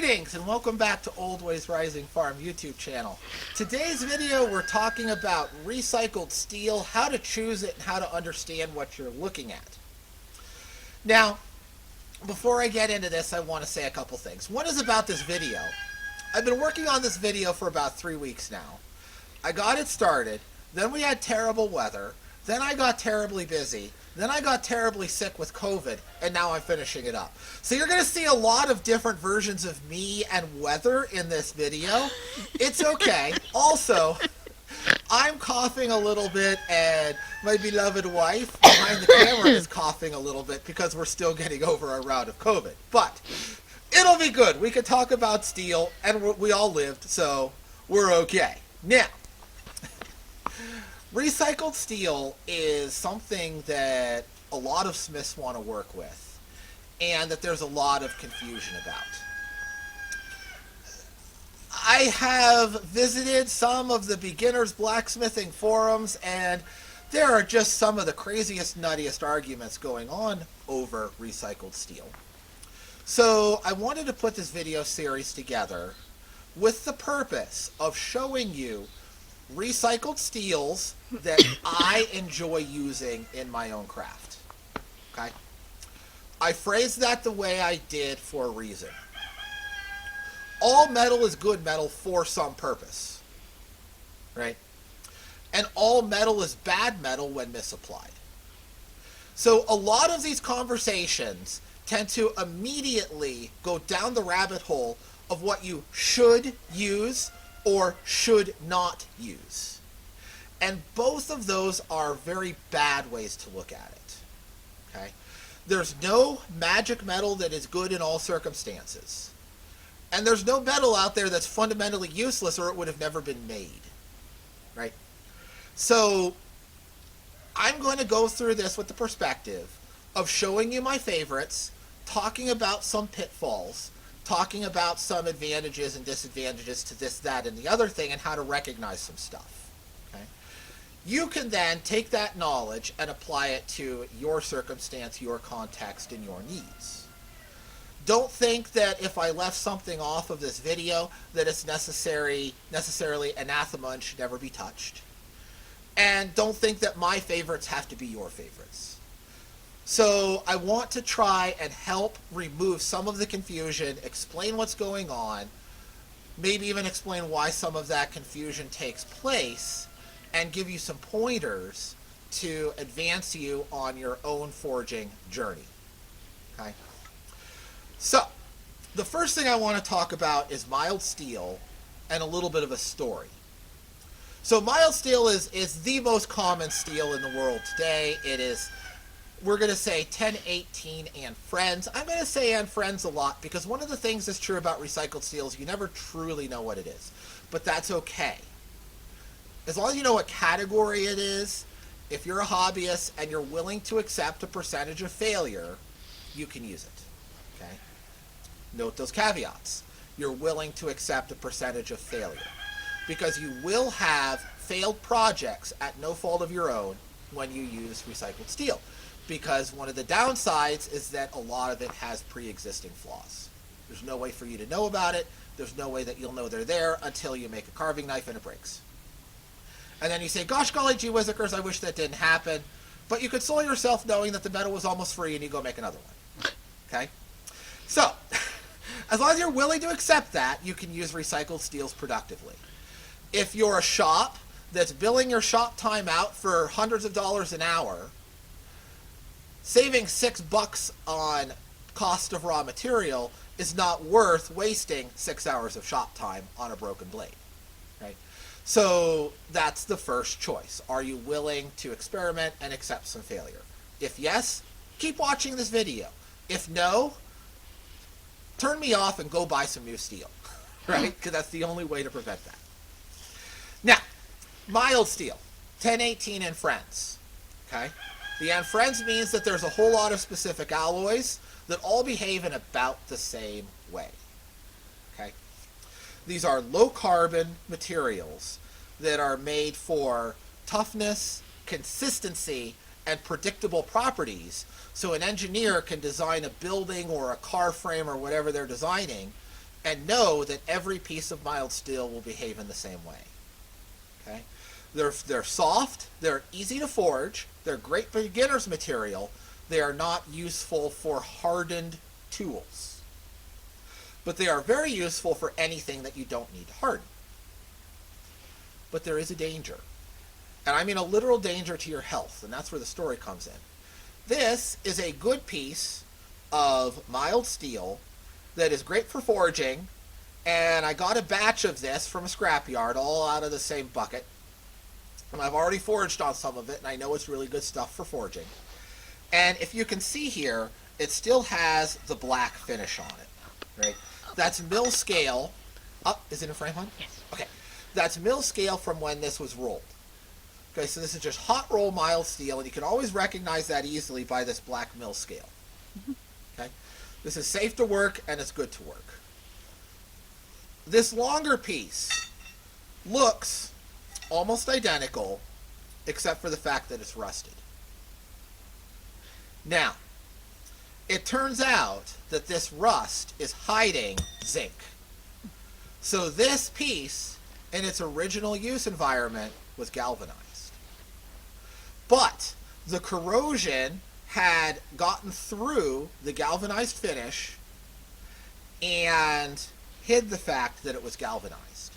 Greetings and welcome back to Old Ways Rising Farm YouTube channel. Today's video we're talking about recycled steel, how to choose it, and how to understand what you're looking at. Now, before I get into this, I want to say a couple things. One is about this video. I've been working on this video for about 3 weeks now. I got it started, then we had terrible weather, then I got terribly busy, then I got terribly sick with COVID, and now I'm finishing it up. So you're going to see a lot of different versions of me and weather in this video. It's okay. Also, I'm coughing a little bit, and my beloved wife behind the camera is coughing a little bit because we're still getting over our round of COVID. But it'll be good. We can talk about steel, and we all lived, so we're okay. Now, recycled steel is something that a lot of smiths want to work with, and that there's a lot of confusion about. I have visited some of the beginners blacksmithing forums, and there are just some of the craziest, nuttiest arguments going on over recycled steel. So I wanted to put this video series together with the purpose of showing you recycled steels that I enjoy using in my own craft. Okay? I phrased that the way I did for a reason. All metal is good metal for some purpose. Right? And all metal is bad metal when misapplied. So a lot of these conversations tend to immediately go down the rabbit hole of what you should use or should not use. And both of those are very bad ways to look at it. Okay? There's no magic metal that is good in all circumstances. And there's no metal out there that's fundamentally useless or it would have never been made. Right? So I'm going to go through this with the perspective of showing you my favorites, talking about some pitfalls, talking about some advantages and disadvantages to this, that, and the other thing, and how to recognize some stuff. Okay? You can then take that knowledge and apply it to your circumstance, your context, and your needs. Don't think that if I left something off of this video that it's necessarily anathema and should never be touched. And don't think that my favorites have to be your favorites. So I want to try and help remove some of the confusion, explain what's going on, maybe even explain why some of that confusion takes place, and give you some pointers to advance you on your own forging journey. Okay? So, the first thing I want to talk about is mild steel and a little bit of a story. So mild steel is the most common steel in the world today. It is, we're going to say 1018 and friends. I'm going to say and friends a lot because one of the things that's true about recycled steel is you never truly know what it is. But that's okay. As long as you know what category it is, if you're a hobbyist and you're willing to accept a percentage of failure, you can use it. Okay? Note those caveats. You're willing to accept a percentage of failure. Because you will have failed projects at no fault of your own when you use recycled steel. Because one of the downsides is that a lot of it has pre-existing flaws. There's no way for you to know about it. There's no way that you'll know they're there until you make a carving knife and it breaks. And then you say, gosh golly gee whizzikers, I wish that didn't happen. But you console yourself knowing that the metal was almost free and you go make another one. Okay? So, as long as you're willing to accept that, you can use recycled steels productively. If you're a shop that's billing your shop time out for hundreds of dollars an hour, saving $6 on cost of raw material is not worth wasting 6 hours of shop time on a broken blade. Right? So that's the first choice. Are you willing to experiment and accept some failure? If yes, keep watching this video. If no, turn me off and go buy some new steel. Right? Because that's the only way to prevent that. Now, mild steel, 1018 and friends. Okay? The and friends means that there's a whole lot of specific alloys that all behave in about the same way. Okay? These are low carbon materials that are made for toughness, consistency, and predictable properties, so an engineer can design a building or a car frame or whatever they're designing and know that every piece of mild steel will behave in the same way. Okay? They're soft, they're easy to forge, they're great beginner's material, they are not useful for hardened tools. But they are very useful for anything that you don't need to harden. But there is a danger. And I mean a literal danger to your health, and that's where the story comes in. This is a good piece of mild steel that is great for forging, and I got a batch of this from a scrapyard, all out of the same bucket. And I've already forged on some of it, and I know it's really good stuff for forging. And if you can see here, it still has the black finish on it, right? That's mill scale. Oh, is it in frame, hon? Yes. Okay. That's mill scale from when this was rolled. Okay, so this is just hot roll mild steel, and you can always recognize that easily by this black mill scale. Okay? This is safe to work, and it's good to work. This longer piece looks almost identical, except for the fact that it's rusted. Now, it turns out that this rust is hiding zinc. So this piece, in its original use environment, was galvanized. But the corrosion had gotten through the galvanized finish and hid the fact that it was galvanized.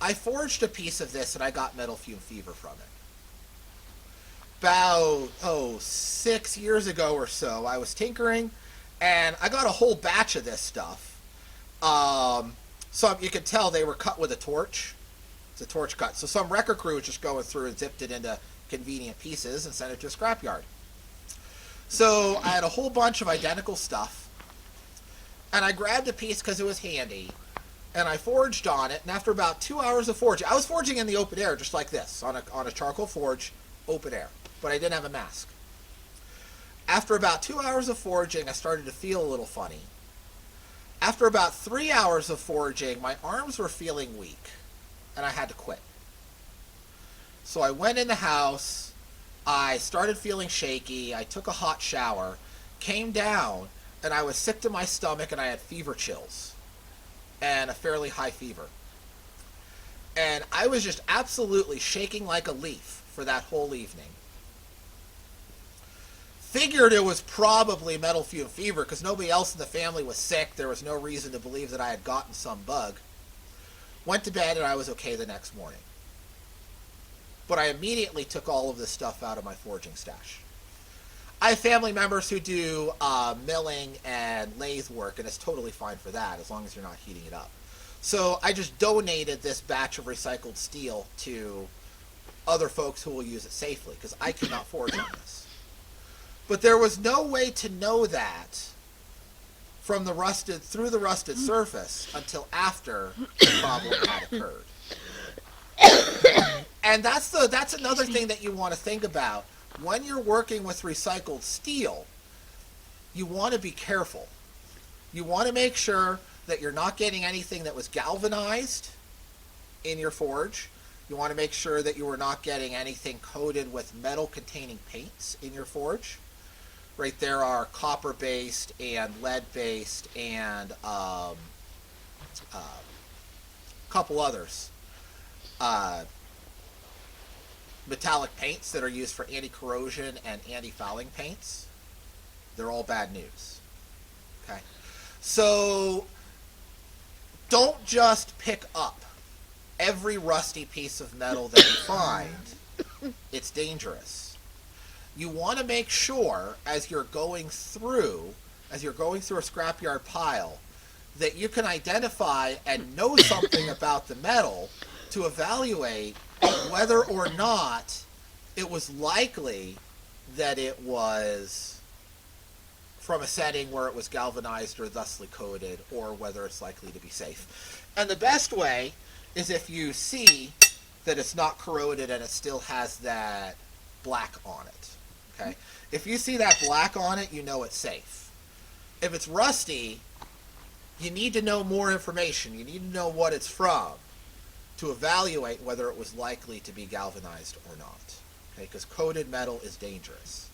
I forged a piece of this and I got metal fume fever from it. About, 6 years ago or so, I was tinkering and I got a whole batch of this stuff. So you could tell they were cut with a torch. It's a torch cut. So some wrecker crew was just going through and zipped it into convenient pieces and sent it to a scrapyard. So I had a whole bunch of identical stuff, and I grabbed a piece because it was handy, and I forged on it, and after about 2 hours of forging, I was forging in the open air just like this, on a charcoal forge, open air, but I didn't have a mask. After about 2 hours of forging, I started to feel a little funny. After about 3 hours of forging, my arms were feeling weak, and I had to quit. So I went in the house, I started feeling shaky, I took a hot shower, came down, and I was sick to my stomach and I had fever chills and a fairly high fever. And I was just absolutely shaking like a leaf for that whole evening. Figured it was probably metal fume fever because nobody else in the family was sick. There was no reason to believe that I had gotten some bug. Went to bed and I was okay the next morning. But I immediately took all of this stuff out of my forging stash. I have family members who do milling and lathe work, and it's totally fine for that as long as you're not heating it up. So I just donated this batch of recycled steel to other folks who will use it safely because I cannot forge on this. But there was no way to know that from the rusted surface until after the problem had occurred. And that's another thing that you want to think about. When you're working with recycled steel, you want to be careful. You want to make sure that you're not getting anything that was galvanized in your forge. You want to make sure that you are not getting anything coated with metal-containing paints in your forge. Right, there are copper-based and lead-based and a couple others. Metallic paints that are used for anti-corrosion and anti-fouling paints. They're all bad news. Okay? So don't just pick up every rusty piece of metal that you find. It's dangerous. You want to make sure as you're going through a scrapyard pile that you can identify and know something about the metal to evaluate whether or not it was likely that it was from a setting where it was galvanized or thusly coated, or whether it's likely to be safe. And the best way is if you see that it's not corroded and it still has that black on it. Okay? If you see that black on it, you know it's safe. If it's rusty, you need to know more information. You need to know what it's from to evaluate whether it was likely to be galvanized or not. Okay? Because coated metal is dangerous.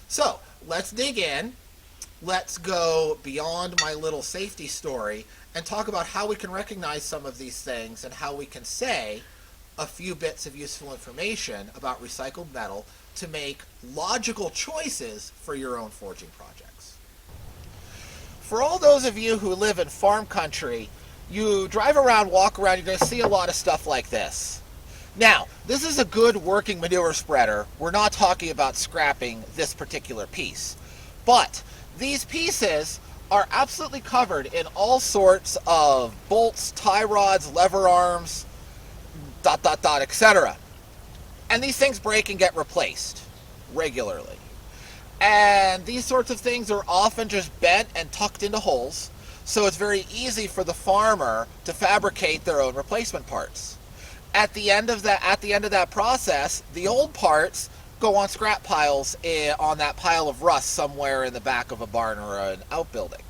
So, let's dig in let's go beyond my little safety story and talk about how we can recognize some of these things and how we can say a few bits of useful information about recycled metal to make logical choices for your own forging projects. For all those of you who live in farm country, you drive around, walk around, you're going to see a lot of stuff like this. Now, this is a good working manure spreader. We're not talking about scrapping this particular piece. But these pieces are absolutely covered in all sorts of bolts, tie rods, lever arms, etc. And these things break and get replaced regularly. And these sorts of things are often just bent and tucked into holes, so it's very easy for the farmer to fabricate their own replacement parts. At the end of that process, the old parts go on scrap piles on that pile of rust somewhere in the back of a barn or an outbuilding.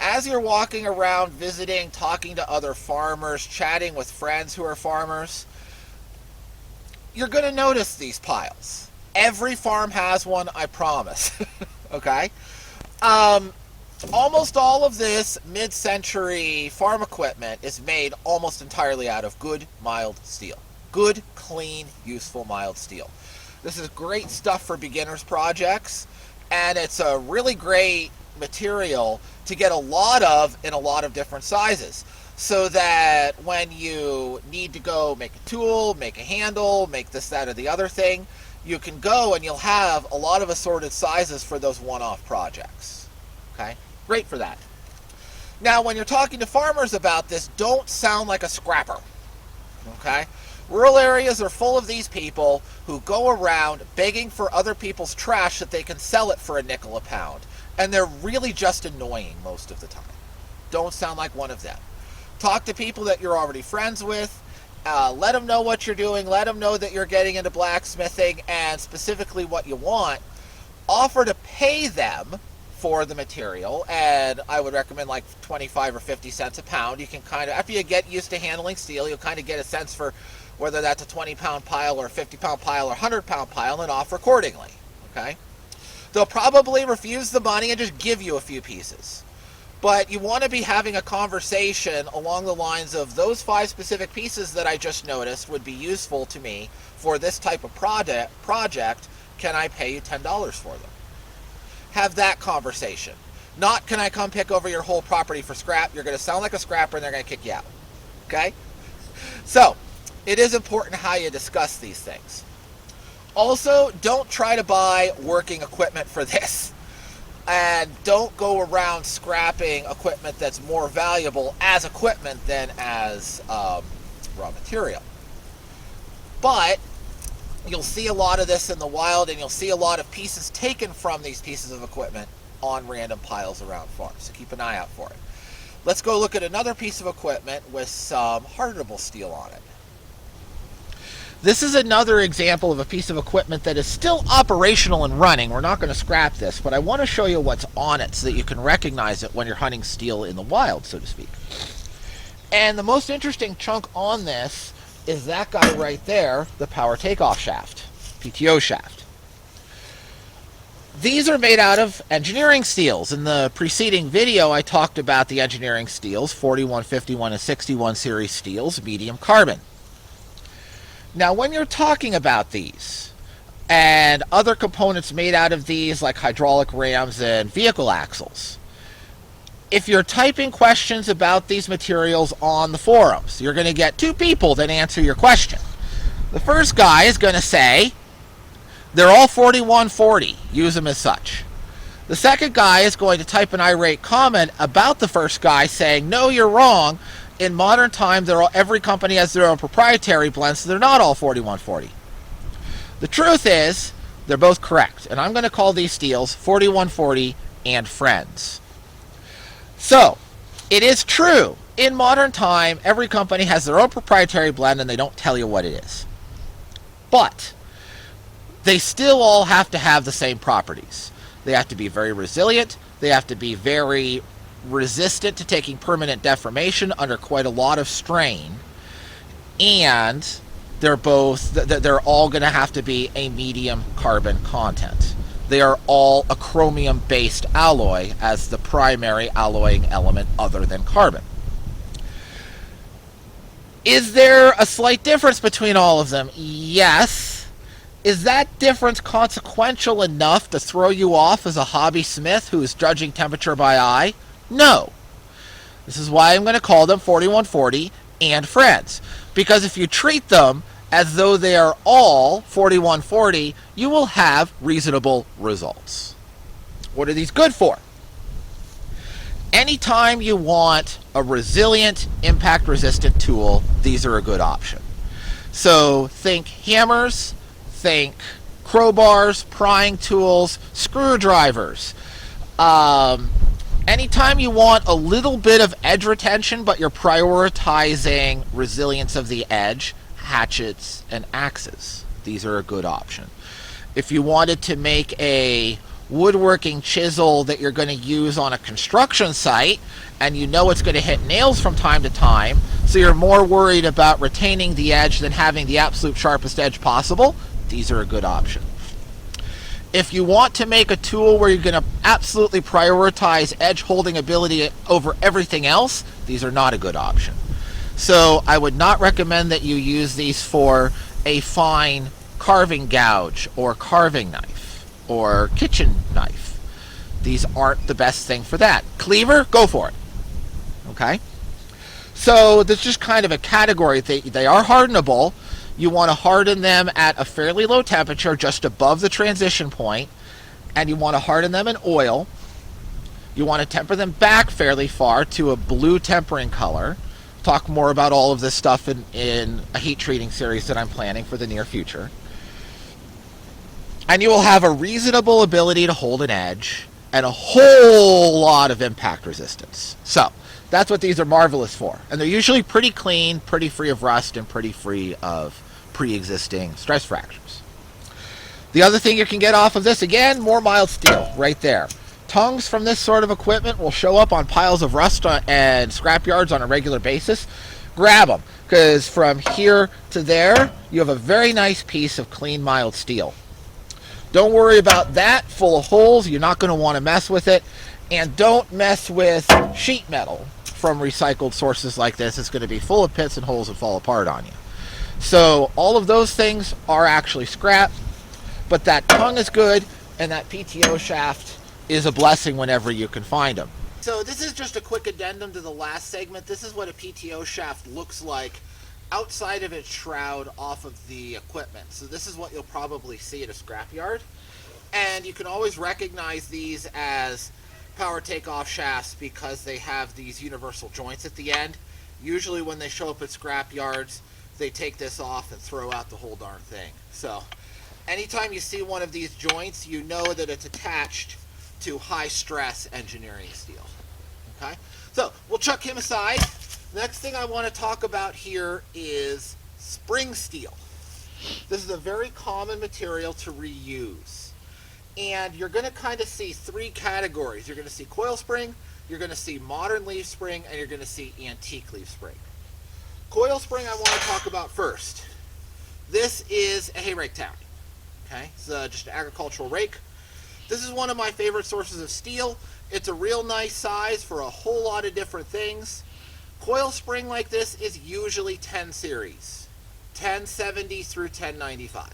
As you're walking around, visiting, talking to other farmers, chatting with friends who are farmers, you're going to notice these piles. Every farm has one, I promise. Okay? Almost all of this mid-century farm equipment is made almost entirely out of good, mild steel. Good, clean, useful, mild steel. This is great stuff for beginners projects, and it's a really great material to get a lot of in a lot of different sizes, so that when you need to go make a tool, make a handle, make this, that, or the other thing, you can go and you'll have a lot of assorted sizes for those one-off projects. Okay? Great for that. Now, when you're talking to farmers about this, don't sound like a scrapper. Okay? Rural areas are full of these people who go around begging for other people's trash that they can sell it for a nickel a pound. And they're really just annoying most of the time. Don't sound like one of them. Talk to people that you're already friends with. Let them know what you're doing. Let them know that you're getting into blacksmithing and specifically what you want. Offer to pay them for the material, and I would recommend like 25 or 50 cents a pound. You can kind of, after you get used to handling steel, you'll kind of get a sense for whether that's a 20-pound pile or a 50-pound pile or a 100-pound pile, and offer accordingly. Okay? They'll probably refuse the money and just give you a few pieces. But you want to be having a conversation along the lines of, those 5 specific pieces that I just noticed would be useful to me for this type of project. Can I pay you $10 for them? Have that conversation. Not, can I come pick over your whole property for scrap? You're going to sound like a scrapper and they're going to kick you out. Okay? So, it is important how you discuss these things. Also, don't try to buy working equipment for this. And don't go around scrapping equipment that's more valuable as equipment than as raw material. But you'll see a lot of this in the wild, and you'll see a lot of pieces taken from these pieces of equipment on random piles around farms. So keep an eye out for it. Let's go look at another piece of equipment with some hardenable steel on it. This is another example of a piece of equipment that is still operational and running. We're not going to scrap this, but I want to show you what's on it so that you can recognize it when you're hunting steel in the wild, so to speak. And the most interesting chunk on this is that guy right there, the power takeoff shaft, PTO shaft. These are made out of engineering steels. In the preceding video, I talked about the engineering steels, 41, 51, and 61 series steels, medium carbon. Now, when you're talking about these and other components made out of these, like hydraulic rams and vehicle axles, if you're typing questions about these materials on the forums, you're going to get 2 people that answer your question. The first guy is going to say, they're all 4140, use them as such. The second guy is going to type an irate comment about the first guy saying, no, you're wrong. In modern time, every company has their own proprietary blend, so they're not all 4140. The truth is, they're both correct, and I'm going to call these steels 4140 and Friends. So, it is true, in modern time, every company has their own proprietary blend, and they don't tell you what it is. But they still all have to have the same properties. They have to be very resilient, they have to be very resistant to taking permanent deformation under quite a lot of strain, and they're all going to have to be a medium carbon content. They are all a chromium-based alloy as the primary alloying element other than carbon. Is there a slight difference between all of them? Yes. Is that difference consequential enough to throw you off as a hobby smith who is judging temperature by eye? No. This is why I'm going to call them 4140 and friends. Because if you treat them as though they are all 4140, you will have reasonable results. What are these good for? Anytime you want a resilient, impact-resistant tool, these are a good option. So think hammers, think crowbars, prying tools, screwdrivers. Anytime you want a little bit of edge retention, but you're prioritizing resilience of the edge, hatchets and axes. These are a good option. If you wanted to make a woodworking chisel that you're going to use on a construction site, and you know it's going to hit nails from time to time, so you're more worried about retaining the edge than having the absolute sharpest edge possible, these are a good option. If you want to make a tool where you're going to absolutely prioritize edge holding ability over everything else, these are not a good option. So I would not recommend that you use these for a fine carving gouge or carving knife or kitchen knife. These aren't the best thing for that. Cleaver, go for it. Okay? So that's just kind of a category. They are hardenable. You want to harden them at a fairly low temperature, just above the transition point, and you want to harden them in oil. You want to temper them back fairly far to a blue tempering color. Talk more about all of this stuff in a heat treating series that I'm planning for the near future. And you will have a reasonable ability to hold an edge and a whole lot of impact resistance. So that's what these are marvelous for. And they're usually pretty clean, pretty free of rust, and pretty free of pre-existing stress fractures. The other thing you can get off of this, again, more mild steel right there. Tongues from this sort of equipment will show up on piles of rust and scrapyards on a regular basis. Grab them, because from here to there, you have a very nice piece of clean, mild steel. Don't worry about that full of holes. You're not going to want to mess with it. And don't mess with sheet metal from recycled sources like this. It's going to be full of pits and holes and fall apart on you. So all of those things are actually scrap. But that tongue is good, and that PTO shaft is a blessing whenever you can find them. So this is just a quick addendum to the last segment. This is what a PTO shaft looks like outside of its shroud off of the equipment. So this is what you'll probably see at a scrapyard. And you can always recognize these as power takeoff shafts because they have these universal joints at the end. Usually when they show up at scrapyards, they take this off and throw out the whole darn thing. So anytime you see one of these joints, you know that it's attached to high stress engineering steel. Okay, so we'll chuck him aside. Next thing I want to talk about here is spring steel. This is a very common material to reuse. And you're going to kind of see three categories. You're going to see coil spring, you're going to see modern leaf spring, and you're going to see antique leaf spring. Coil spring I want to talk about first. This is a hay rake town. Okay, it's just an agricultural rake. This is one of my favorite sources of steel. It's a real nice size for a whole lot of different things. Coil spring like this is usually 10 series, 1070 through 1095.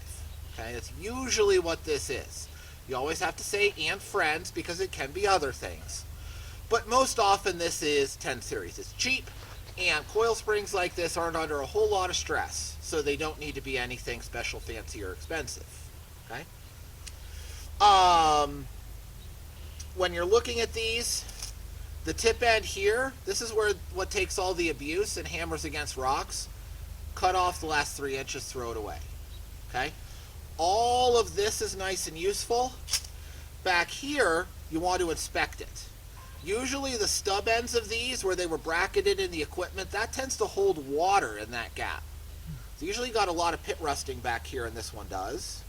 Okay, that's usually what this is. You always have to say and friends because it can be other things. But most often this is 10 series. It's cheap, and coil springs like this aren't under a whole lot of stress, so they don't need to be anything special, fancy, or expensive. Okay? When you're looking at these, the tip end here, this is where what takes all the abuse and hammers against rocks. Cut off the last 3 inches, throw it away. Okay? All of this is nice and useful. Back here, you want to inspect it. Usually the stub ends of these, where they were bracketed in the equipment, that tends to hold water in that gap. So usually got a lot of pit rusting back here, and this one does.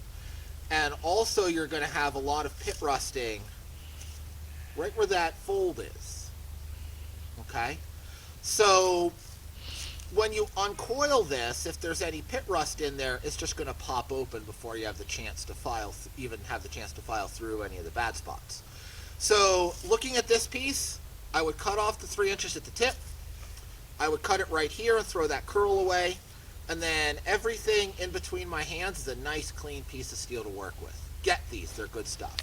And also you're going to have a lot of pit rusting right where that fold is. Okay? So when you uncoil this, if there's any pit rust in there, it's just going to pop open before you have the chance to file, through any of the bad spots. So looking at this piece, I would cut off the 3 inches at the tip. I would cut it right here and throw that curl away. And then everything in between my hands is a nice clean piece of steel to work with. Get these, they're good stuff.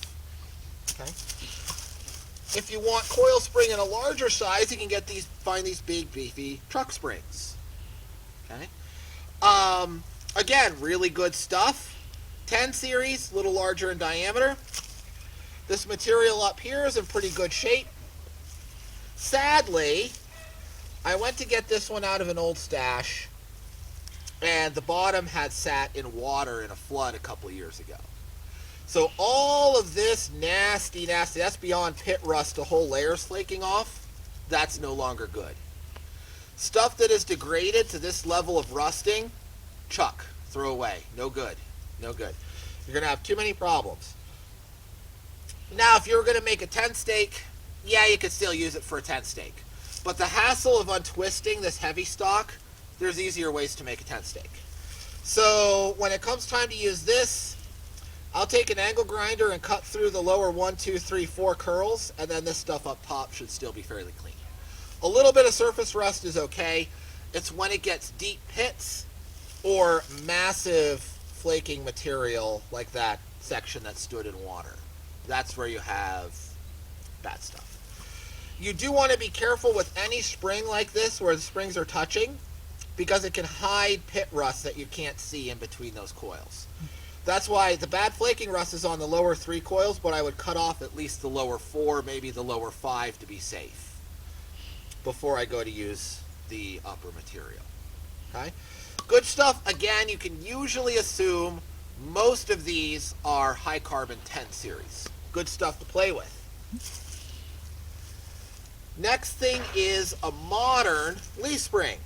Okay. If you want coil spring in a larger size, you can find these big beefy truck springs. Okay. Again, really good stuff. 10 series, a little larger in diameter. This material up here is in pretty good shape. Sadly, I went to get this one out of an old stash, and the bottom had sat in water in a flood a couple of years ago. So all of this nasty, that's beyond pit rust, the whole layer's flaking off. That's no longer good. Stuff that is degraded to this level of rusting, chuck, throw away. No good. No good. You're going to have too many problems. Now, if you were going to make a tent stake, yeah, you could still use it for a tent stake. But the hassle of untwisting this heavy stock, there's easier ways to make a tent stake. So when it comes time to use this, I'll take an angle grinder and cut through the lower 1, 2, 3, 4 curls, and then this stuff up top should still be fairly clean. A little bit of surface rust is okay. It's when it gets deep pits or massive flaking material like that section that stood in water. That's where you have bad stuff. You do want to be careful with any spring like this where the springs are touching, because it can hide pit rust that you can't see in between those coils. That's why the bad flaking rust is on the lower 3 coils, but I would cut off at least the lower 4, maybe the lower 5 to be safe before I go to use the upper material. Okay? Good stuff. Again, you can usually assume most of these are high carbon 10 series. Good stuff to play with. Next thing is a modern leaf spring.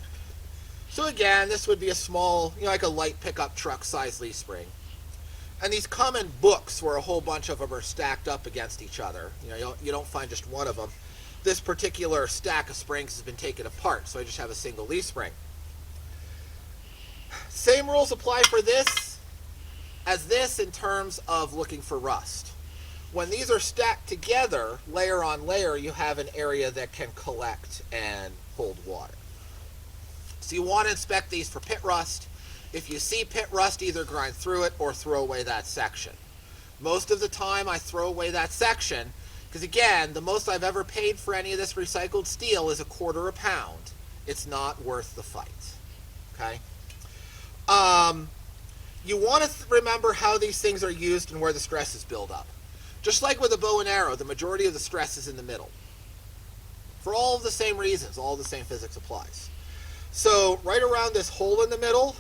So again, this would be a small, like a light pickup truck size leaf spring. And these come in books where a whole bunch of them are stacked up against each other. You don't find just one of them. This particular stack of springs has been taken apart, so I just have a single leaf spring. Same rules apply for this as this in terms of looking for rust. When these are stacked together, layer on layer, you have an area that can collect and hold water. So you want to inspect these for pit rust. If you see pit rust, either grind through it or throw away that section. Most of the time I throw away that section because, again, the most I've ever paid for any of this recycled steel is $0.25 a pound. It's not worth the fight. Okay? You want to remember how these things are used and where the stresses build up. Just like with a bow and arrow, the majority of the stress is in the middle. For all of the same reasons, all the same physics applies. So right around this hole in the middle,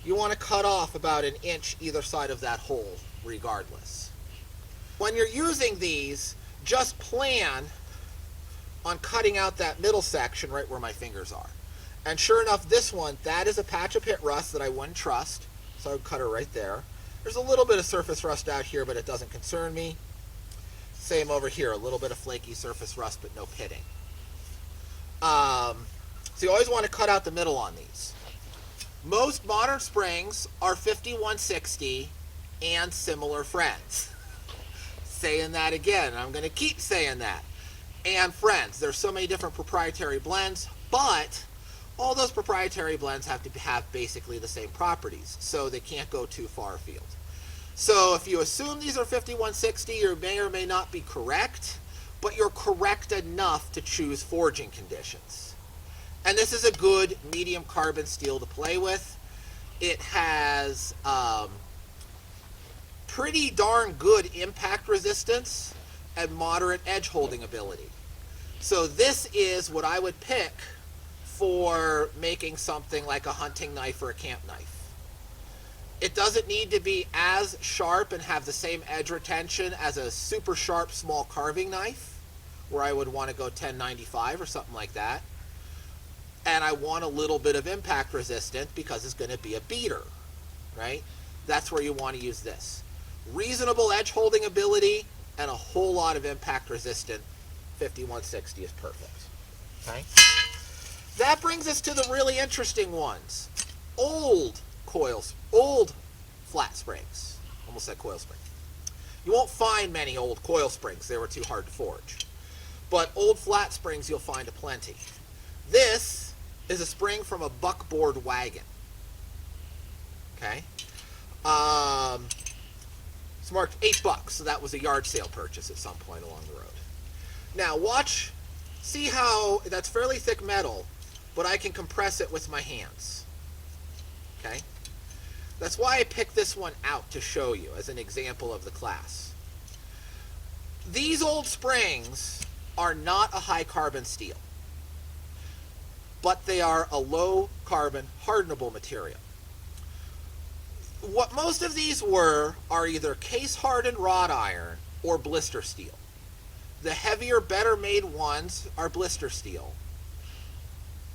you want to cut off about 1 inch either side of that hole, regardless. When you're using these, just plan on cutting out that middle section right where my fingers are. And sure enough, this one, that is a patch of pit rust that I wouldn't trust, so I would cut her right there. There's a little bit of surface rust out here, but it doesn't concern me. Same over here, a little bit of flaky surface rust, but no pitting. So you always want to cut out the middle on these. Most modern springs are 5160 and similar friends. Saying that again, I'm going to keep saying that. And friends. There's so many different proprietary blends, but all those proprietary blends have to have basically the same properties, so they can't go too far afield. So if you assume these are 5160, you may or may not be correct, but you're correct enough to choose forging conditions. And this is a good medium carbon steel to play with. It has pretty darn good impact resistance and moderate edge holding ability. So this is what I would pick for making something like a hunting knife or a camp knife. It doesn't need to be as sharp and have the same edge retention as a super sharp small carving knife, where I would want to go 1095 or something like that. And I want a little bit of impact resistance because it's going to be a beater, right? That's where you want to use this. Reasonable edge holding ability and a whole lot of impact resistance. 5160 is perfect. Okay. that brings us to the really interesting ones. Old flat springs. Almost said coil spring. You won't find many old coil springs. They were too hard to forge. But old flat springs you'll find aplenty. This is a spring from a buckboard wagon. Okay? It's marked $8, so that was a yard sale purchase at some point along the road. Now watch, see how that's fairly thick metal, but I can compress it with my hands. Okay? That's why I picked this one out to show you as an example of the class. These old springs are not a high carbon steel, but they are a low carbon hardenable material. What most of these are either case hardened wrought iron or blister steel. The heavier, better made ones are blister steel.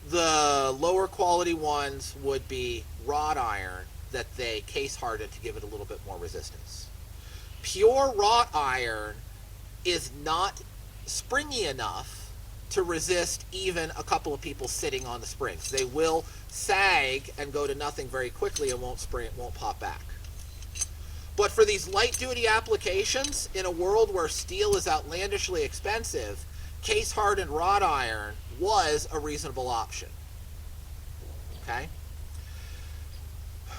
The lower quality ones would be wrought iron that they case harden to give it a little bit more resistance. Pure wrought iron is not springy enough to resist even a couple of people sitting on the springs. They will sag and go to nothing very quickly and won't pop back. But for these light duty applications, in a world where steel is outlandishly expensive, case hardened wrought iron was a reasonable option. Okay?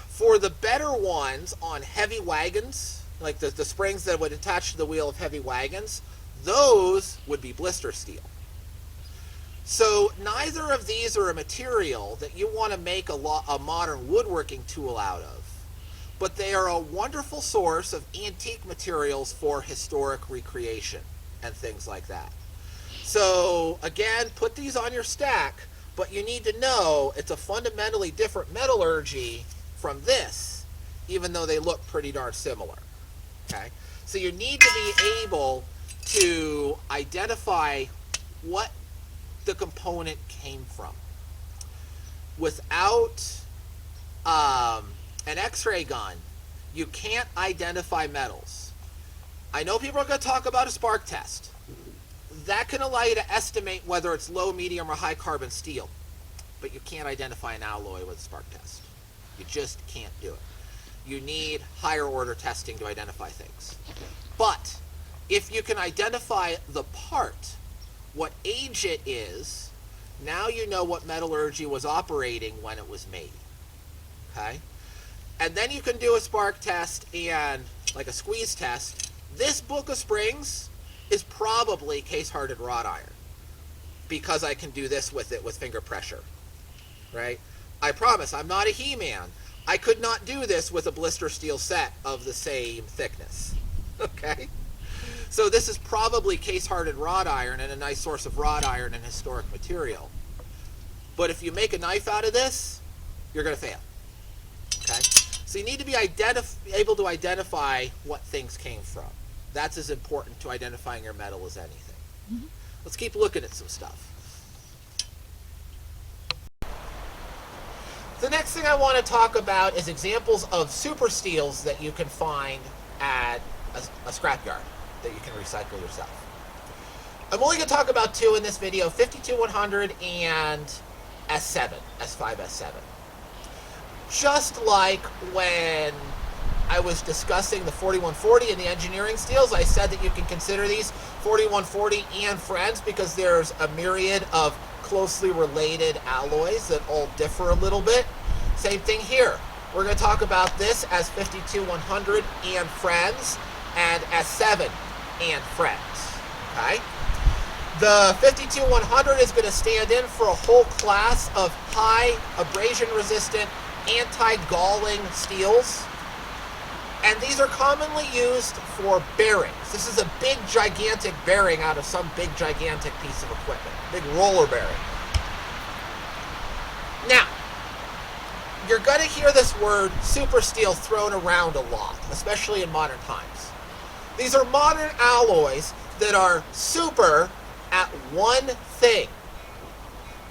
For the better ones on heavy wagons, like the springs that would attach to the wheel of heavy wagons, those would be blister steel. So neither of these are a material that you want to make a modern woodworking tool out of, but they are a wonderful source of antique materials for historic recreation and things like that. So again, put these on your stack, but you need to know it's a fundamentally different metallurgy from this, even though they look pretty darn similar. Okay? So you need to be able to identify what the component came from. Without an X-ray gun, you can't identify metals. I know people are going to talk about a spark test. That can allow you to estimate whether it's low, medium, or high carbon steel, but you can't identify an alloy with a spark test. You just can't do it. You need higher order testing to identify things. But if you can identify the part, what age it is, now you know what metallurgy was operating when it was made. Okay? And then you can do a spark test and like a squeeze test. This book of springs is probably case hardened wrought iron because I can do this with it with finger pressure. Right? I promise, I'm not a He-Man. I could not do this with a blister steel set of the same thickness. Okay? So this is probably case hardened wrought iron and a nice source of wrought iron and historic material. But if you make a knife out of this, you're going to fail. Okay? So you need to be able to identify what things came from. That's as important to identifying your metal as anything. Mm-hmm. Let's keep looking at some stuff. The next thing I want to talk about is examples of super steels that you can find at a scrapyard that you can recycle yourself. I'm only going to talk about two in this video, 52100 and S7, S5, S7. Just like when I was discussing the 4140 and the engineering steels, I said that you can consider these 4140 and friends because there's a myriad of closely related alloys that all differ a little bit. Same thing here. We're going to talk about this as 52100 and friends and S7 and friends. Okay? The 52100 is going to stand in for a whole class of high abrasion resistant anti-galling steels. And these are commonly used for bearings. This is a big, gigantic bearing out of some big, gigantic piece of equipment. Big roller bearing. Now, you're going to hear this word super steel thrown around a lot, especially in modern times. These are modern alloys that are super at one thing.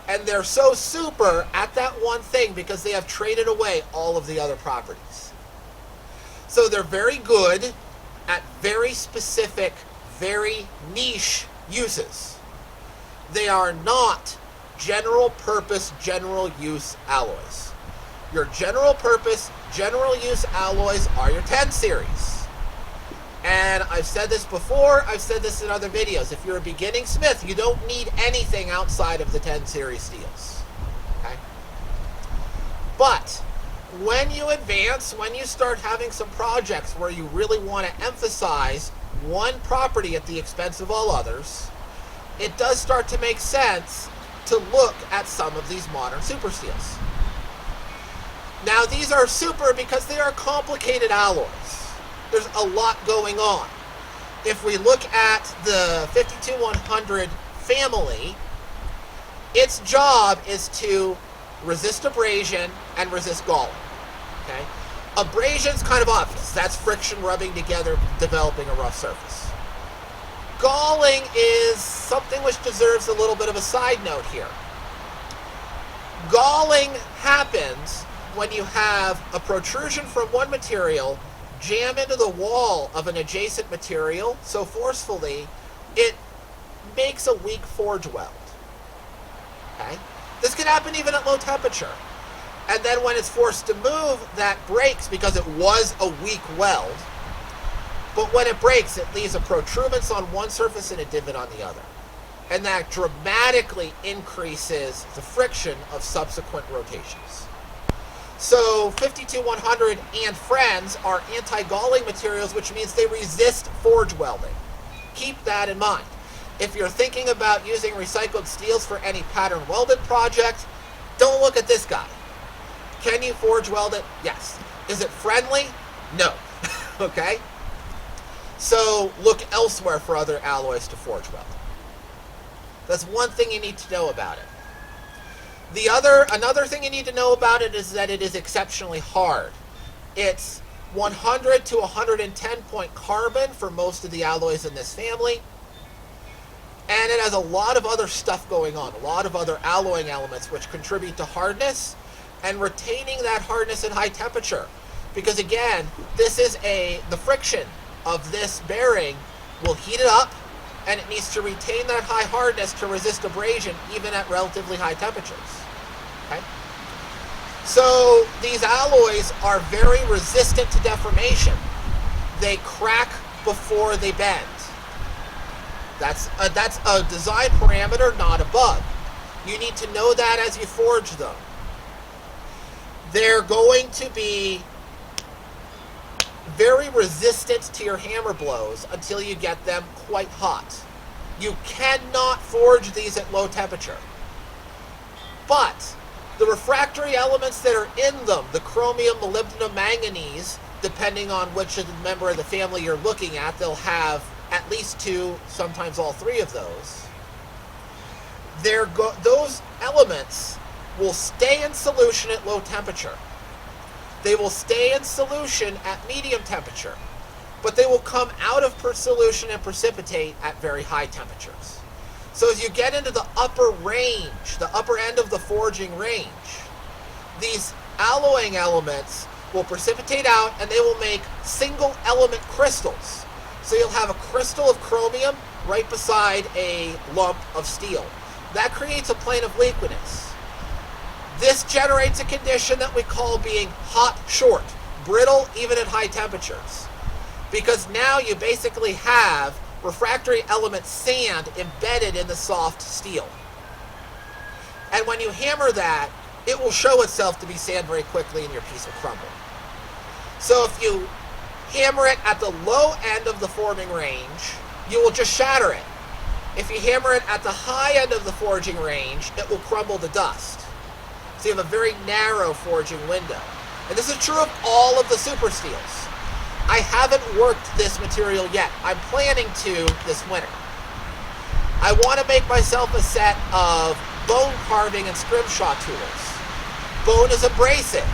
And they're so super at that one thing because they have traded away all of the other properties. So they're very good at very specific, very niche uses. They are not general purpose, general use alloys. Your general purpose, general use alloys are your 10 series. And I've said this before, I've said this in other videos. If you're a beginning smith, you don't need anything outside of the 10 series steels. Okay? But when you advance, when you start having some projects where you really want to emphasize one property at the expense of all others, it does start to make sense to look at some of these modern super steels. Now, these are super because they are complicated alloys. There's a lot going on. If we look at the 52100 family, its job is to resist abrasion and resist galling. Okay? Abrasion's kind of obvious. That's friction rubbing together, developing a rough surface. Galling is something which deserves a little bit of a side note here. Galling happens when you have a protrusion from one material jam into the wall of an adjacent material so forcefully it makes a weak forge weld. Okay? This can happen even at low temperature. And then when it's forced to move, that breaks because it was a weak weld. But when it breaks, it leaves a protuberance on one surface and a divot on the other. And that dramatically increases the friction of subsequent rotations. So 52100 and friends are anti-galling materials, which means they resist forge welding. Keep that in mind. If you're thinking about using recycled steels for any pattern welded project, don't look at this guy. Can you forge weld it? Yes. Is it friendly? No. Okay? So look elsewhere for other alloys to forge weld. That's one thing you need to know about it. Another thing you need to know about it is that it is exceptionally hard. It's 100 to 110 point carbon for most of the alloys in this family. And it has a lot of other stuff going on, a lot of other alloying elements which contribute to hardness and retaining that hardness at high temperature. Because again, the friction of this bearing will heat it up, and it needs to retain that high hardness to resist abrasion even at relatively high temperatures. Okay? So these alloys are very resistant to deformation. They crack before they bend. That's a design parameter, not a bug. You need to know that as you forge them. They're going to be very resistant to your hammer blows until you get them quite hot. You cannot forge these at low temperature. But the refractory elements that are in them, the chromium, molybdenum, manganese, depending on which member of the family you're looking at, they'll have at least two, sometimes all three of those. Those elements will stay in solution at low temperature. They will stay in solution at medium temperature, but they will come out of solution and precipitate at very high temperatures. So as you get into the upper range, the upper end of the forging range, these alloying elements will precipitate out and they will make single element crystals. So you'll have a crystal of chromium right beside a lump of steel. That creates a plane of liquidness. This generates a condition that we call being hot short, brittle even at high temperatures. Because now you basically have refractory element sand embedded in the soft steel. And when you hammer that, it will show itself to be sand very quickly and your piece will crumble. So if you hammer it at the low end of the forming range, you will just shatter it. If you hammer it at the high end of the forging range, it will crumble to dust. So you have a very narrow forging window. And this is true of all of the super steels. I haven't worked this material yet. I'm planning to this winter. I want to make myself a set of bone carving and scrimshaw tools. Bone is abrasive,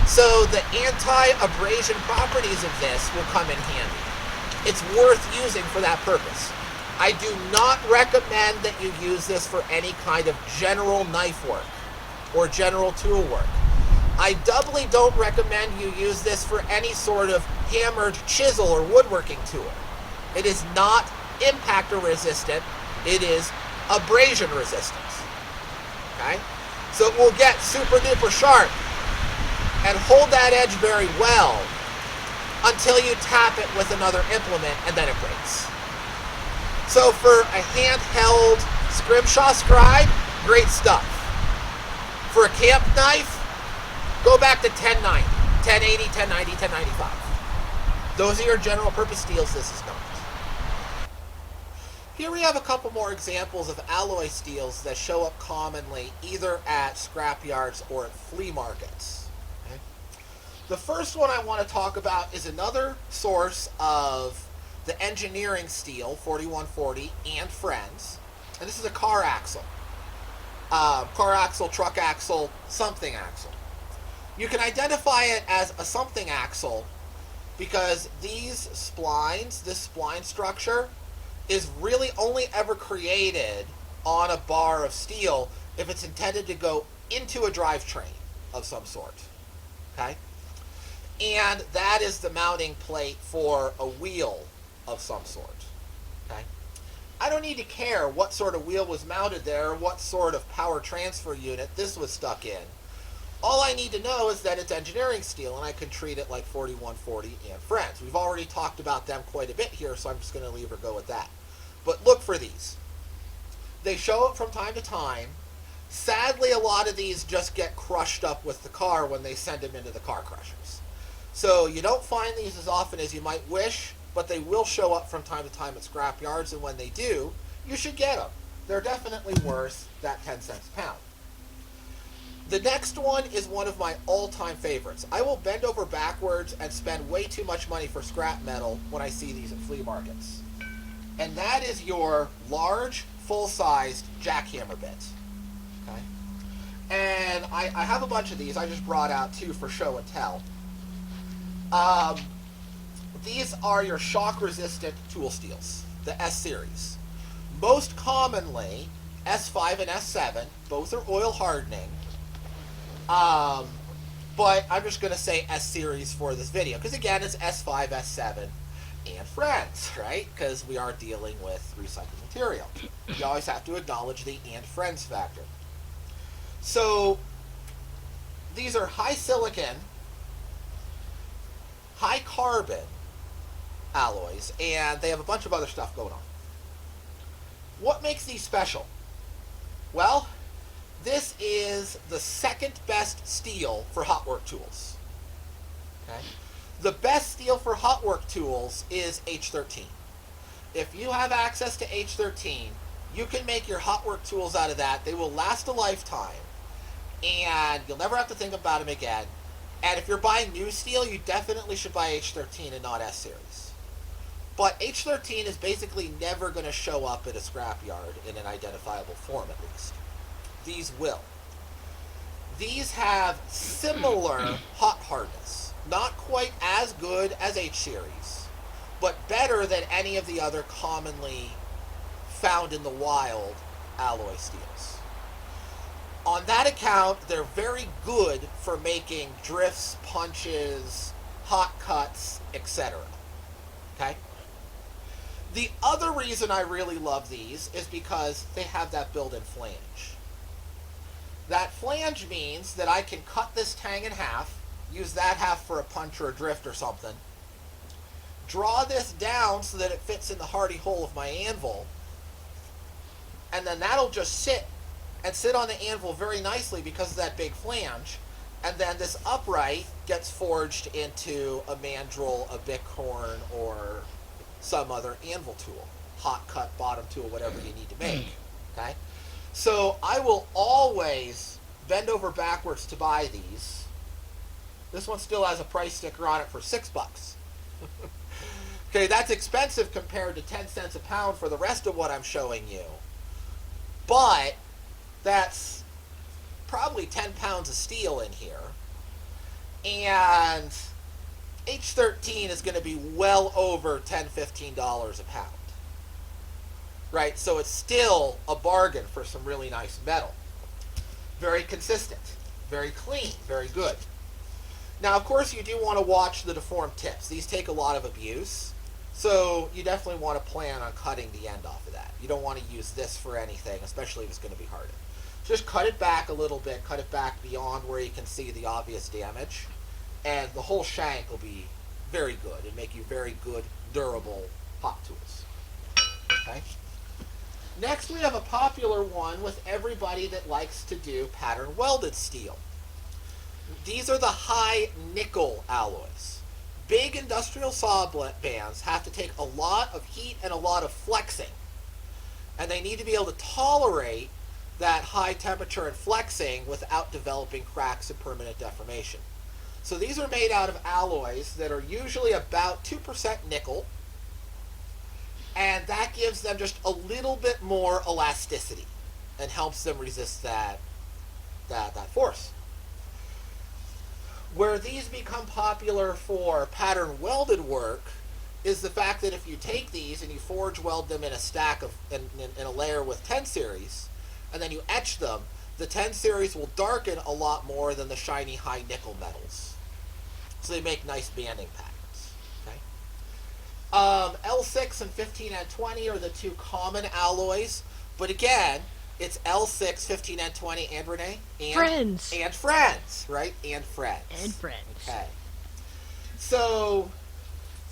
so the anti-abrasion properties of this will come in handy. It's worth using for that purpose. I do not recommend that you use this for any kind of general knife work or general tool work. I doubly don't recommend you use this for any sort of hammered chisel or woodworking tool. It is not impactor resistant, it is abrasion resistant. Okay? So it will get super duper sharp and hold that edge very well until you tap it with another implement, and then it breaks. So for a handheld scrimshaw scribe, great stuff. For a camp knife, go back to 1090, 1080, 1090, 1095. Those are your general purpose steels. This is not. Here we have a couple more examples of alloy steels that show up commonly either at scrap yards or at flea markets. Okay? The first one I want to talk about is another source of the engineering steel, 4140 and friends. And this is a car axle. Car axle, truck axle, something axle. You can identify it as a something axle because these splines, this spline structure, is really only ever created on a bar of steel if it's intended to go into a drivetrain of some sort. Okay? And that is the mounting plate for a wheel of some sort. Okay? I don't need to care what sort of wheel was mounted there, what sort of power transfer unit this was stuck in. All I need to know is that it's engineering steel, and I can treat it like 4140 and friends. We've already talked about them quite a bit here, so I'm just going to leave her go with that. But look for these. They show up from time to time. Sadly, a lot of these just get crushed up with the car when they send them into the car crushers. So you don't find these as often as you might wish, but they will show up from time to time at scrap yards, and when they do, you should get them. They're definitely worth that 10 cents a pound. The next one is one of my all-time favorites. I will bend over backwards and spend way too much money for scrap metal when I see these at flea markets. And that is your large, full-sized jackhammer bit. Okay? And I have a bunch of these. I just brought out two for show and tell. These are your shock-resistant tool steels, the S-Series. Most commonly, S5 and S7, both are oil hardening. But I'm just going to say S-Series for this video, because again, it's S5, S7, and friends, right? Because we are dealing with recycled material. You always have to acknowledge the and friends factor. So, these are high silicon, high carbon alloys, and they have a bunch of other stuff going on. What makes these special? Well, this is the second best steel for hot work tools. Okay? The best steel for hot work tools is H13. If you have access to H13, you can make your hot work tools out of that. They will last a lifetime, and you'll never have to think about them again. And if you're buying new steel, you definitely should buy H13 and not S-Series. But H13 is basically never going to show up at a scrapyard in an identifiable form, at least. These will. These have similar hot hardness. Not quite as good as H-Series, but better than any of the other commonly found in the wild alloy steels. On that account, they're very good for making drifts, punches, hot cuts, etc. Okay? The other reason I really love these is because they have that built-in flange. That flange means that I can cut this tang in half, use that half for a punch or a drift or something, draw this down so that it fits in the hardy hole of my anvil, and then that'll just sit on the anvil very nicely because of that big flange, and then this upright gets forged into a mandrel, a bighorn, or some other anvil tool, hot cut, bottom tool, whatever you need to make. Okay? So I will always bend over backwards to buy these. This one still has a price sticker on it for $6. Okay, that's expensive compared to 10 cents a pound for the rest of what I'm showing you. But that's probably 10 pounds of steel in here. And H13 is going to be well over $10, $15 a pound. Right, so it's still a bargain for some really nice metal. Very consistent, very clean, very good. Now, of course, you do want to watch the deformed tips. These take a lot of abuse, so you definitely want to plan on cutting the end off of that. You don't want to use this for anything, especially if it's going to be hardened. Just cut it back a little bit, cut it back beyond where you can see the obvious damage, and the whole shank will be very good and make you very good, durable hot tools. Okay. Next, we have a popular one with everybody that likes to do pattern welded steel. These are the high nickel alloys. Big industrial saw bands have to take a lot of heat and a lot of flexing, and they need to be able to tolerate that high temperature and flexing without developing cracks and permanent deformation. So these are made out of alloys that are usually about 2% nickel, and that gives them just a little bit more elasticity and helps them resist that force. Where these become popular for pattern welded work is the fact that if you take these and you forge weld them in a stack of in a layer with 10 series, and then you etch them, the 10 series will darken a lot more than the shiny high nickel metals. So they make nice banding patterns. Okay. L6 and 15N20 are the two common alloys, but again, it's L6, 15N20, and Renee? Friends. And friends, right? And friends. And friends. Okay. So,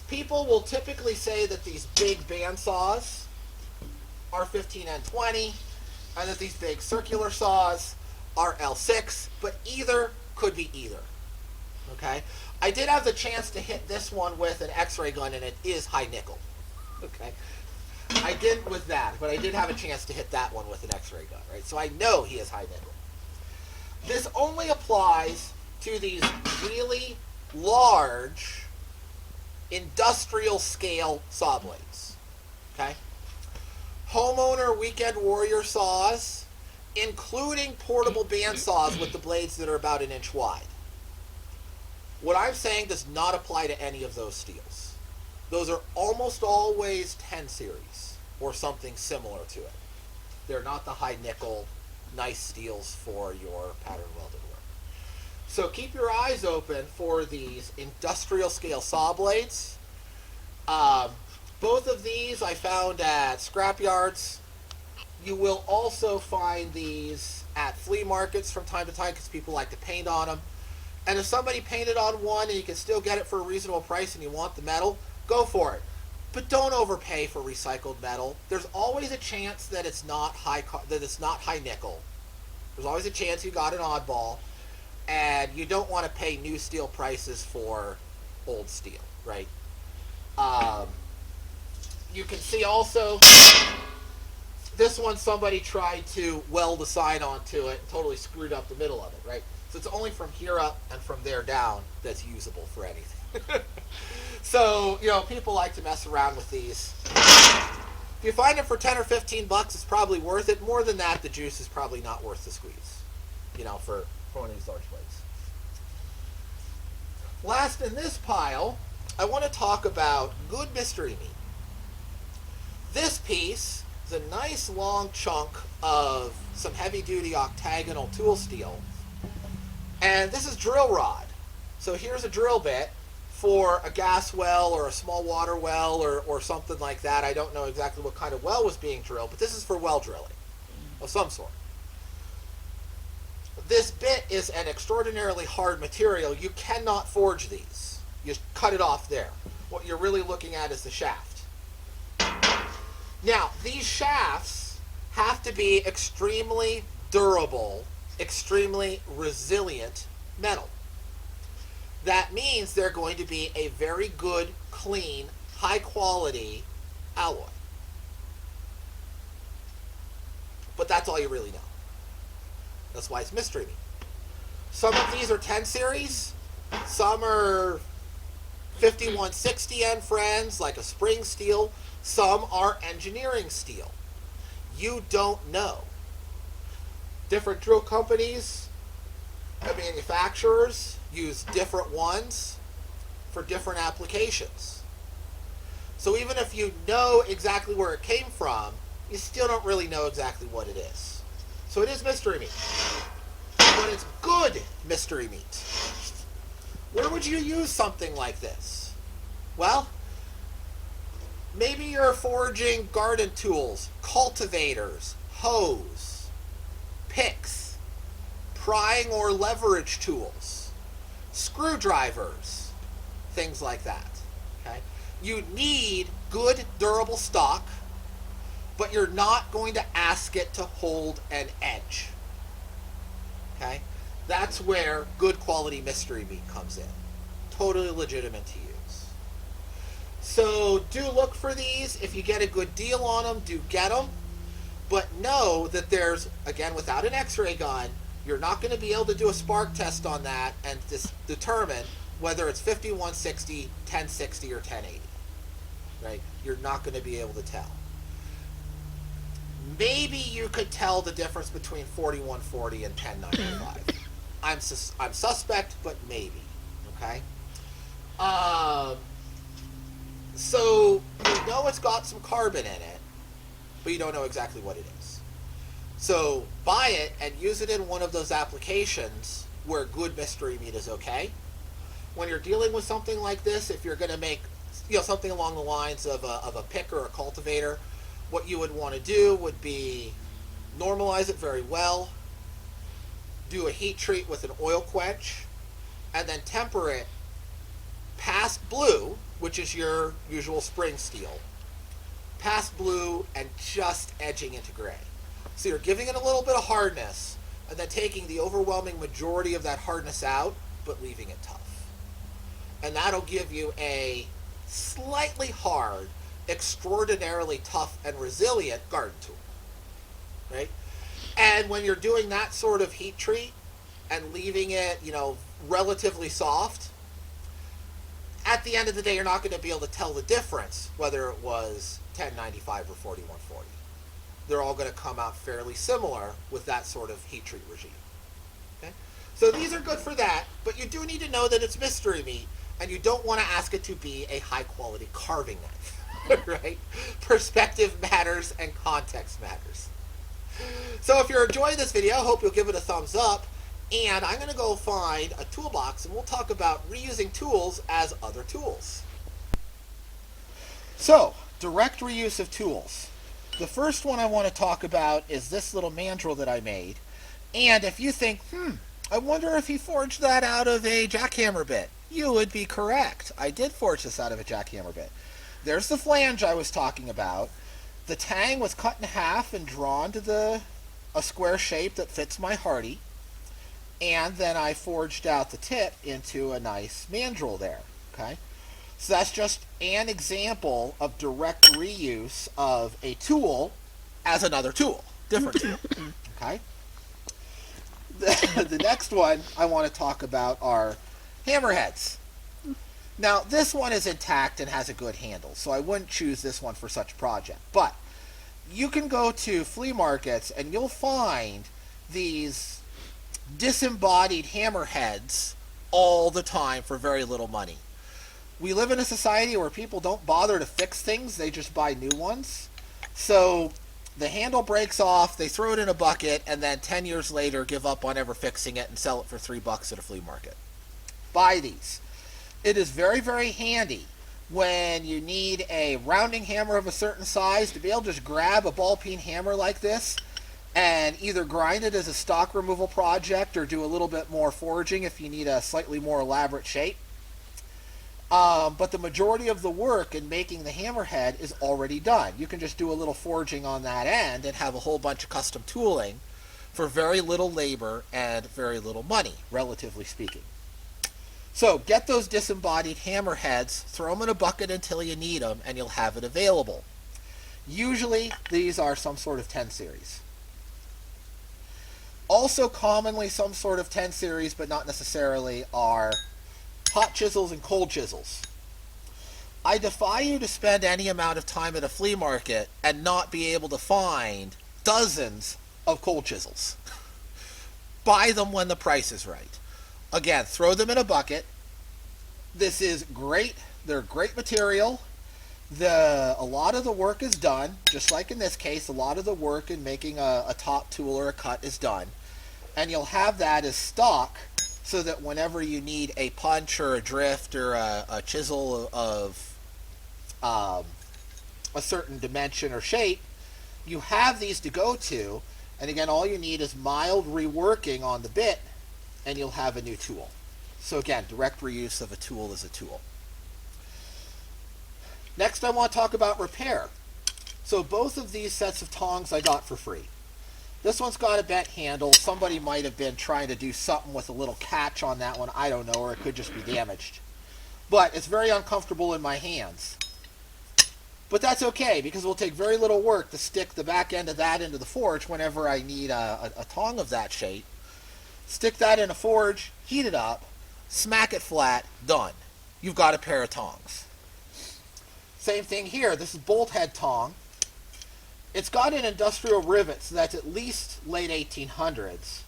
people will typically say that these big bandsaws are 15N20, and that these big circular saws are L6, but either could be either. Okay? I did have the chance to hit this one with an X-ray gun, and it is high nickel. Okay? I didn't with that, but I did have a chance to hit that one with an X-ray gun, right? So I know he is high nickel. This only applies to these really large industrial scale saw blades. Okay? Homeowner weekend warrior saws, including portable band saws with the blades that are about 1 inch wide. What I'm saying does not apply to any of those steels. Those are almost always 10 series or something similar to it. They're not the high nickel, nice steels for your pattern welded work. So keep your eyes open for these industrial scale saw blades. Both of these I found at scrap yards. You will also find these at flea markets from time to time because people like to paint on them. And if somebody painted on one and you can still get it for a reasonable price and you want the metal, go for it. But don't overpay for recycled metal. There's always a chance that it's not high nickel. There's always a chance you got an oddball, and you don't want to pay new steel prices for old steel, right? You can see also this one somebody tried to weld a sign onto it and totally screwed up the middle of it, right? So it's only from here up and from there down that's usable for anything. So, people like to mess around with these. If you find it for 10 or 15 bucks, it's probably worth it. More than that, the juice is probably not worth the squeeze, for one of these large blades. Last in this pile, I want to talk about good mystery meat. This piece is a nice long chunk of some heavy-duty octagonal tool steel. And this is drill rod. So here's a drill bit for a gas well or a small water well or something like that. I don't know exactly what kind of well was being drilled, but this is for well drilling of some sort. This bit is an extraordinarily hard material. You cannot forge these. You cut it off there. What you're really looking at is the shaft. Now, these shafts have to be extremely durable, extremely resilient metal. That means they're going to be a very good, clean, high quality alloy. But that's all you really know. That's why it's mystery meat. Some of these are 10 series, some are 5160N friends, like a spring steel, some are engineering steel. You don't know. Different drill companies and manufacturers use different ones for different applications. So even if you know exactly where it came from, you still don't really know exactly what it is. So it is mystery meat. But it's good mystery meat. Where would you use something like this? Well, maybe you're forging garden tools, cultivators, hoes. picks, prying or leverage tools, screwdrivers, things like that. Okay? You need good, durable stock, but you're not going to ask it to hold an edge. Okay? That's where good quality mystery meat comes in. Totally legitimate to use. So do look for these. If you get a good deal on them, do get them. But know that there's, again, without an x-ray gun, you're not going to be able to do a spark test on that and determine whether it's 5160, 1060, or 1080. Right? You're not going to be able to tell. Maybe you could tell the difference between 4140 and 1095. I'm suspect, but maybe. Okay? So you know it's got some carbon in it, but you don't know exactly what it is. So buy it and use it in one of those applications where good mystery meat is okay. When you're dealing with something like this, if you're going to make something along the lines of a pick or a cultivator, what you would want to do would be normalize it very well, do a heat treat with an oil quench, and then temper it past blue, which is your usual spring steel, past blue and just edging into gray. So you're giving it a little bit of hardness and then taking the overwhelming majority of that hardness out, but leaving it tough. And that'll give you a slightly hard, extraordinarily tough and resilient garden tool, right? And when you're doing that sort of heat treat and leaving it, relatively soft, at the end of the day, you're not going to be able to tell the difference whether it was 1095 or 4140. They're all going to come out fairly similar with that sort of heat treat regime. Okay? So these are good for that, but you do need to know that it's mystery meat, and you don't want to ask it to be a high-quality carving knife, right? Perspective matters and context matters. So if you're enjoying this video, I hope you'll give it a thumbs up, and I'm going to go find a toolbox, and we'll talk about reusing tools as other tools. So, direct reuse of tools. The first one I want to talk about is this little mandrel that I made. And if you think, I wonder if he forged that out of a jackhammer bit, you would be correct. I did forge this out of a jackhammer bit. There's the flange I was talking about. The tang was cut in half and drawn to a square shape that fits my hardy. And then I forged out the tip into a nice mandrel there. Okay? So that's just an example of direct reuse of a tool as another tool. Different tool. Okay? The next one I want to talk about are hammerheads. Now, this one is intact and has a good handle, so I wouldn't choose this one for such a project. But you can go to flea markets and you'll find these disembodied hammerheads all the time for very little money. We live in a society where people don't bother to fix things, they just buy new ones. So the handle breaks off, they throw it in a bucket, and then 10 years later give up on ever fixing it and sell it for $3 at a flea market. Buy these. It is very, very handy when you need a rounding hammer of a certain size to be able to just grab a ball peen hammer like this and either grind it as a stock removal project or do a little bit more forging if you need a slightly more elaborate shape. But the majority of the work in making the hammerhead is already done. You can just do a little forging on that end and have a whole bunch of custom tooling for very little labor and very little money, relatively speaking. So get those disembodied hammerheads, throw them in a bucket until you need them, and you'll have it available. Usually these are some sort of 10 series. Also commonly some sort of 10 series, but not necessarily, are hot chisels and cold chisels. I defy you to spend any amount of time at a flea market and not be able to find dozens of cold chisels. Buy them when the price is right. Again, throw them in a bucket. This is great. They're great material. A lot of the work is done. Just like in this case, a lot of the work in making a top tool or a cut is done. And you'll have that as stock so that whenever you need a punch or a drift or a chisel of a certain dimension or shape, you have these to go to, And again, all you need is mild reworking on the bit, and you'll have a new tool. So again, direct reuse of a tool is a tool. Next, I want to talk about repair. So both of these sets of tongs I got for free. This one's got a bent handle. Somebody might have been trying to do something with a little catch on that one. I don't know, or it could just be damaged. But it's very uncomfortable in my hands. But that's okay, because it will take very little work to stick the back end of that into the forge whenever I need a tong of that shape. Stick that in a forge, heat it up, smack it flat, done. You've got a pair of tongs. Same thing here. This is bolt head tong. It's got an industrial rivet, so that's at least late 1800s.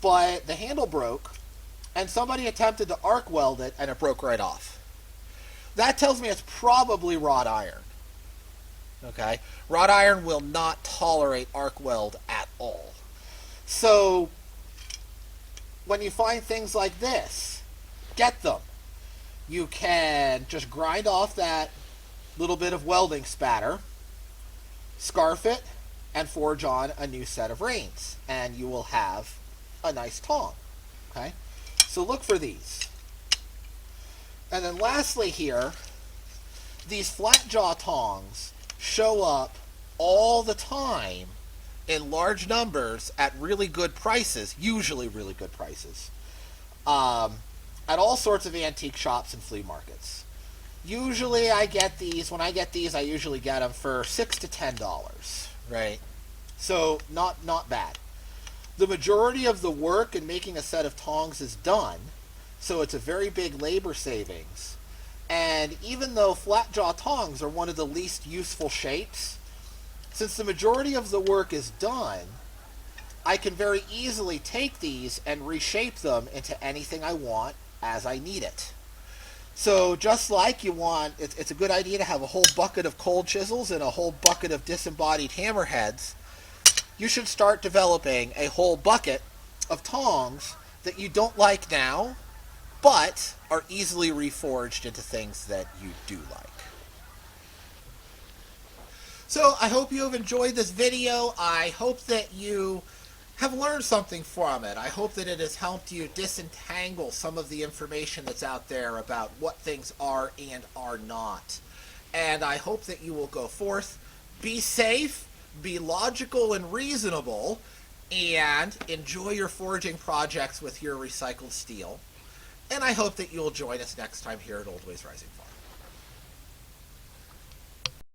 But the handle broke, and somebody attempted to arc weld it, and it broke right off. That tells me it's probably wrought iron. Okay? Wrought iron will not tolerate arc weld at all. So, when you find things like this, get them. You can just grind off that little bit of welding spatter, scarf it, and forge on a new set of reins, and you will have a nice tong. Okay? So look for these. And then lastly here, these flat jaw tongs show up all the time in large numbers at really good prices, usually really good prices, at all sorts of antique shops and flea markets. Usually I get these, when I get these, I usually get them for $6 to $10, right? So not bad. The majority of the work in making a set of tongs is done, so it's a very big labor savings. And even though flat jaw tongs are one of the least useful shapes, since the majority of the work is done, I can very easily take these and reshape them into anything I want as I need it. So just like you want, it's a good idea to have a whole bucket of cold chisels and a whole bucket of disembodied hammerheads, you should start developing a whole bucket of tongs that you don't like now, but are easily reforged into things that you do like. So I hope you have enjoyed this video. I hope that you have learned something from it. I hope that it has helped you disentangle some of the information that's out there about what things are and are not. And I hope that you will go forth, be safe, be logical and reasonable, and enjoy your forging projects with your recycled steel. And I hope that you'll join us next time here at Old Ways Rising.